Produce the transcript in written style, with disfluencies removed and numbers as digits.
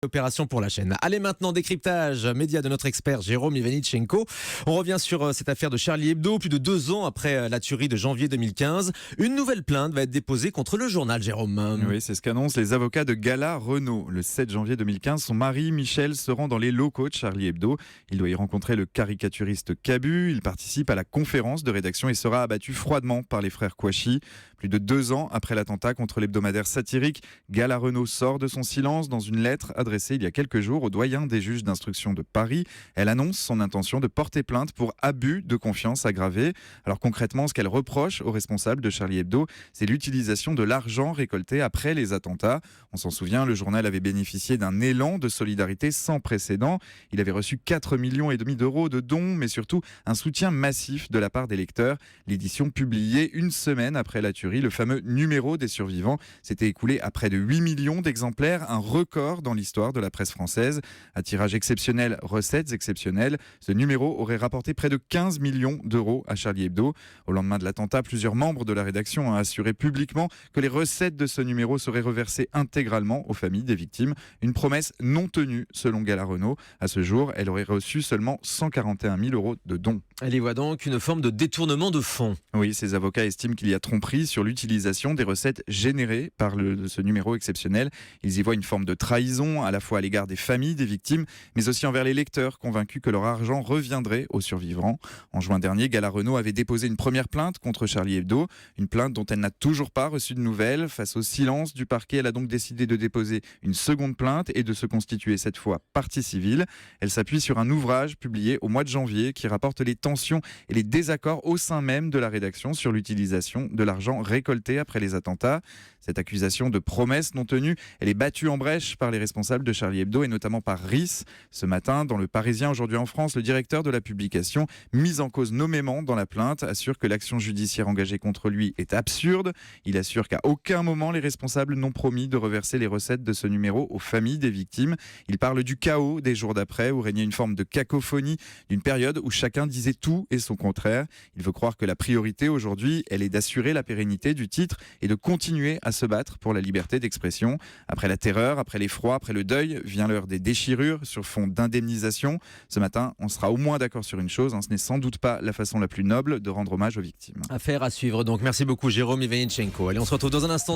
Opération pour la chaîne. Allez maintenant, décryptage média de notre expert Jérôme Ivanichenko. On revient sur cette affaire de Charlie Hebdo, plus de 2 ans après la tuerie de janvier 2015. Une nouvelle plainte va être déposée contre le journal, Jérôme. Oui, c'est ce qu'annoncent les avocats de Gala Renault. Le 7 janvier 2015, son mari Michel se rend dans les locaux de Charlie Hebdo. Il doit y rencontrer le caricaturiste Cabu. Il participe à la conférence de rédaction et sera abattu froidement par les frères Kouachi. Plus de 2 ans après l'attentat contre l'hebdomadaire satirique, Gala Renault sort de son silence dans une lettre adressée il y a quelques jours au doyen des juges d'instruction de Paris. Elle annonce son intention de porter plainte pour abus de confiance aggravé. Alors concrètement, ce qu'elle reproche aux responsables de Charlie Hebdo, c'est l'utilisation de l'argent récolté après les attentats. On s'en souvient, le journal avait bénéficié d'un élan de solidarité sans précédent. Il avait reçu 4,5 millions d'euros de dons, mais surtout un soutien massif de la part des lecteurs. L'édition publiée une semaine après la tuerie, le fameux numéro des survivants, s'était écoulé à près de 8 millions d'exemplaires, un record dans l'histoire de la presse française. À tirage exceptionnel, recettes exceptionnelles, ce numéro aurait rapporté près de 15 millions d'euros à Charlie Hebdo. Au lendemain de l'attentat, plusieurs membres de la rédaction ont assuré publiquement que les recettes de ce numéro seraient reversées intégralement aux familles des victimes. Une promesse non tenue selon Gala Renault. À ce jour, elle aurait reçu seulement 141 000 euros de dons. Elle y voit donc une forme de détournement de fonds. Oui, ces avocats estiment qu'il y a tromperie sur l'utilisation des recettes générées par ce numéro exceptionnel. Ils y voient une forme de trahison à la fois à l'égard des familles des victimes, mais aussi envers les lecteurs, convaincus que leur argent reviendrait aux survivants. En juin dernier, Gala Renault avait déposé une première plainte contre Charlie Hebdo, une plainte dont elle n'a toujours pas reçu de nouvelles. Face au silence du parquet, elle a donc décidé de déposer une seconde plainte et de se constituer cette fois partie civile. Elle s'appuie sur un ouvrage publié au mois de janvier qui rapporte les tensions et les désaccords au sein même de la rédaction sur l'utilisation de l'argent récolté après les attentats. Cette accusation de promesse non tenue, elle est battue en brèche par les responsables de Charlie Hebdo et notamment par RIS. Ce matin, dans Le Parisien aujourd'hui en France, le directeur de la publication, mis en cause nommément dans la plainte, assure que l'action judiciaire engagée contre lui est absurde. Il assure qu'à aucun moment les responsables n'ont promis de reverser les recettes de ce numéro aux familles des victimes. Il parle du chaos des jours d'après où régnait une forme de cacophonie, d'une période où chacun disait tout et son contraire. Il veut croire que la priorité aujourd'hui, elle est d'assurer la pérennité du titre et de continuer à se battre pour la liberté d'expression. Après la terreur, après l'effroi, après le deuil, vient l'heure des déchirures sur fond d'indemnisation. Ce matin, on sera au moins d'accord sur une chose, ce n'est sans doute pas la façon la plus noble de rendre hommage aux victimes. Affaire à suivre donc. Merci beaucoup Jérôme Ivanichenko. Allez, on se retrouve dans un instant.